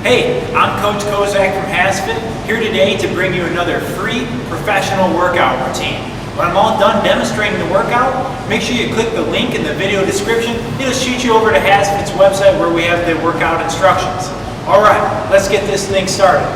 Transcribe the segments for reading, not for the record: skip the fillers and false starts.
Hey, I'm Coach Kozak from HASfit, here today to bring you another free professional workout routine. When I'm all done demonstrating the workout, make sure you click the link in the video description. It'll shoot you over to HASfit's website where we have the workout instructions. Alright, let's get this thing started.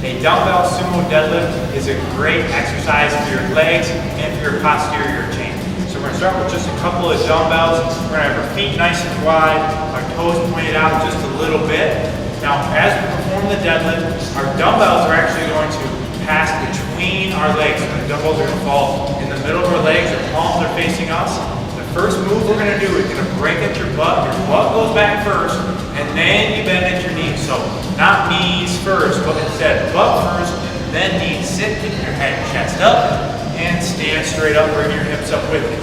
A dumbbell sumo deadlift is a great exercise for your legs and for your posterior chain. So we're going to start with just a couple of dumbbells. We're going to have our feet nice and wide, our toes pointed out just a little bit. Now, as we perform the deadlift, our dumbbells are actually going to pass between our legs. So the dumbbells are going to fall in the middle of our legs, our palms are facing us. The first move we're going to do is going to break at your butt. Your butt goes back first, and then you bend at your knees. So not knees first, but instead butt first, then knees. Sit, keep your head, chest up, and stand straight up, bring your hips up with you.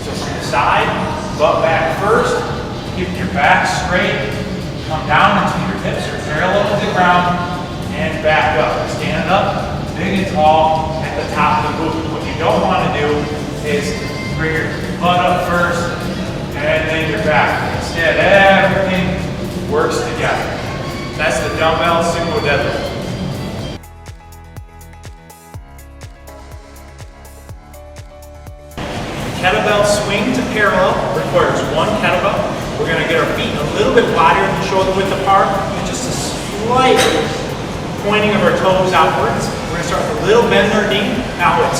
So from the side, butt back first, keep your back straight, come down until your hips are parallel to the ground, and back up. Stand up, big and tall at the top of the movement. What you don't want to do is bring your butt up first, and then your back. Instead, everything works together. That's the dumbbell sumo deadlift. Kettlebell swing to parallel requires one kettlebell. We're going to get our feet a little bit wider than shoulder width apart, and just a slight pointing of our toes outwards. We're going to start with a little bend in our knee. Now it's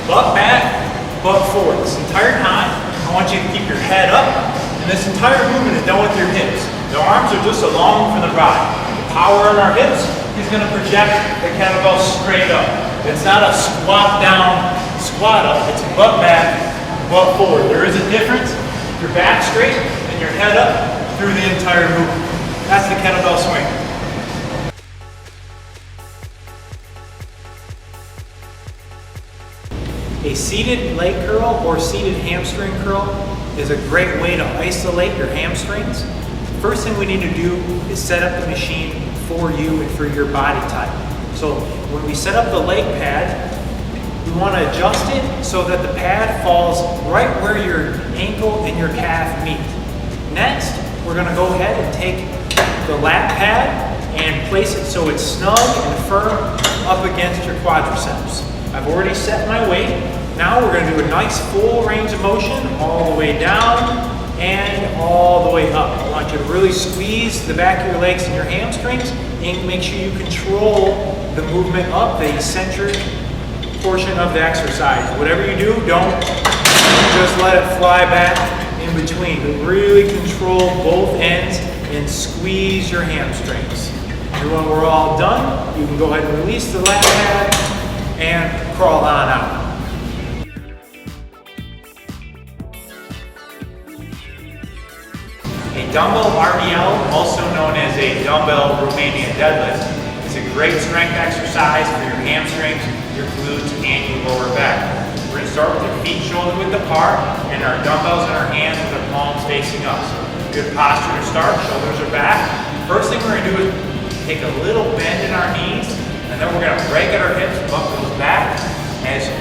butt back, butt forward. This entire time, I want you to keep your head up, and this entire movement is done with your hips. The arms are just along for the ride. The power in our hips is going to project the kettlebell straight up. It's not a squat down, squat up. It's butt back, butt forward. There is a difference. Your back straight and your head up through the entire movement. That's the kettlebell swing. A seated leg curl or seated hamstring curl is a great way to isolate your hamstrings. First thing we need to do is set up the machine for you and for your body type. So when we set up the leg pad, we want to adjust it so that the pad falls right where your ankle and your calf meet. Next, we're going to go ahead and take the lat pad and place it so it's snug and firm up against your quadriceps. I've already set my weight. Now we're going to do a nice full range of motion all the way down and all the way up. I want you to really squeeze the back of your legs and your hamstrings and make sure you control the movement up, the eccentric portion of the exercise. Whatever you do, don't just let it fly back in between, but really control both ends and squeeze your hamstrings. And when we're all done, you can go ahead and release the lat pad and crawl on out. A dumbbell RDL, also known as a dumbbell Romanian deadlift, is a great strength exercise for your hamstrings, your glutes, and your lower back. We're going to start with your feet shoulder width apart and our dumbbells in our hands with our palms facing us. Good posture to start, shoulders are back. First thing we're going to do is take a little bend in our knees, and then we're going to break at our hips, butt goes back. As you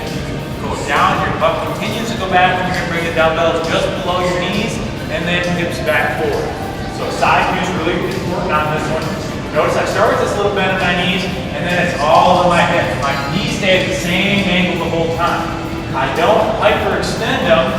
go down, your butt continues to go back, and you're going to bring the dumbbells just below your knees, and then hips back forward. So side view is really important on this one. Notice I start with this little bend in my knees, and then it's all in my hips. My knees stay at the same angle the whole time. I don't hyperextend them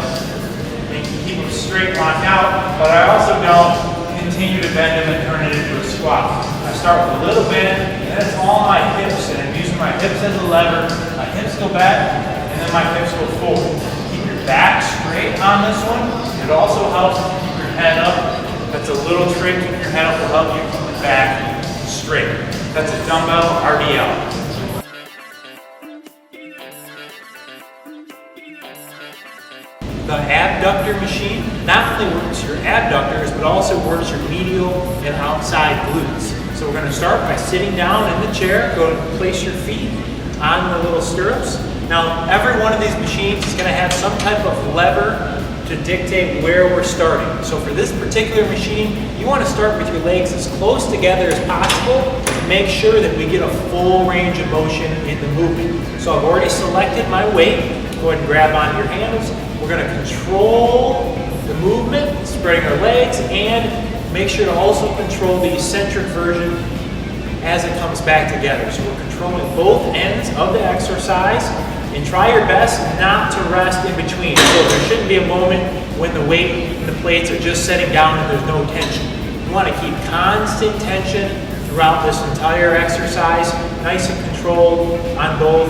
and keep them straight locked out, but I also don't continue to bend them and turn it into a squat. I start with a little bend, and then it's all my hips, and I'm using my hips as a lever. My hips go back, and then my hips go forward. Keep your back straight on this one. It also helps to keep your head up. That's a little trick. Keep your head up will help you keep the back straight. That's a dumbbell RDL. The abductor machine not only works your abductors, but also works your medial and outside glutes. So we're going to start by sitting down in the chair. Go and place your feet on the little stirrups. Now, every one of these machines is going to have some type of lever to dictate where we're starting. So for this particular machine, you want to start with your legs as close together as possible to make sure that we get a full range of motion in the movement. So I've already selected my weight. Go ahead and grab onto your hands. We're going to control the movement, spreading our legs, and make sure to also control the eccentric version as it comes back together. So we're controlling both ends of the exercise, and try your best not to rest in between. So there shouldn't be a moment when the weight and the plates are just setting down and there's no tension. You want to keep constant tension throughout this entire exercise, nice and controlled on both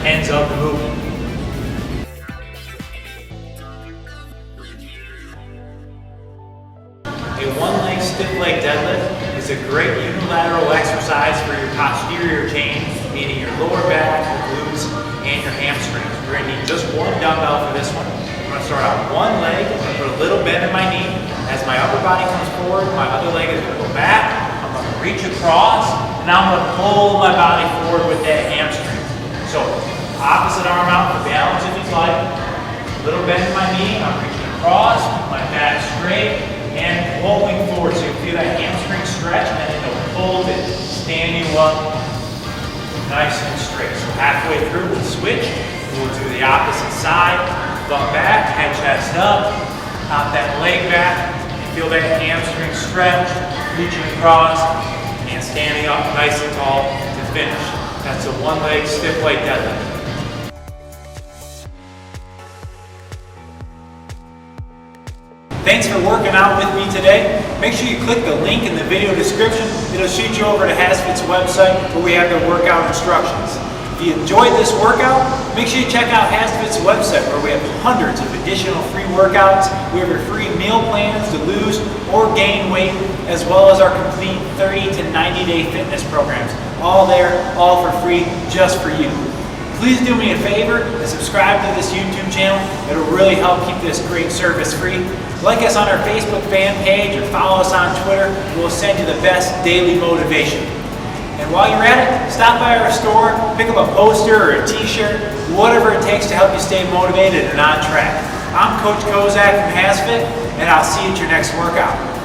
ends of the movement. A one-leg stiff leg deadlift is a great unilateral exercise for your posterior chain, meaning your lower back, your glutes, and your hamstrings. We're going to need just one dumbbell for this one. I'm going to start out one leg. I'm going to put a little bend in my knee. As my upper body comes forward, my other leg is going to go back. I'm going to reach across, and I'm going to pull my body forward with that hamstring. So opposite arm out for balance if you'd like. A little bend in my knee. I'm reaching across, my back straight, and pulling forward. So you feel that hamstring stretch, and then it'll pull to stand you up nice and straight. So halfway through, we'll switch. We'll do the opposite side. Bump back, head chest up, pop that leg back, and feel that hamstring stretch, reaching across, and standing up nice and tall to finish. That's a one-leg stiff leg deadlift. Thanks for working out with me today. Make sure you click the link in the video description. It'll shoot you over to HASfit's website where we have their workout instructions. If you enjoyed this workout, make sure you check out HASfit's website where we have hundreds of additional free workouts. We have your free meal plans to lose or gain weight, as well as our complete 30 to 90 day fitness programs. All there, all for free, just for you. Please do me a favor and subscribe to this YouTube channel. It'll really help keep this great service free. Like us on our Facebook fan page or follow us on Twitter. We'll send you the best daily motivation. And while you're at it, stop by our store, pick up a poster or a t-shirt, whatever it takes to help you stay motivated and on track. I'm Coach Kozak from HASfit, and I'll see you at your next workout.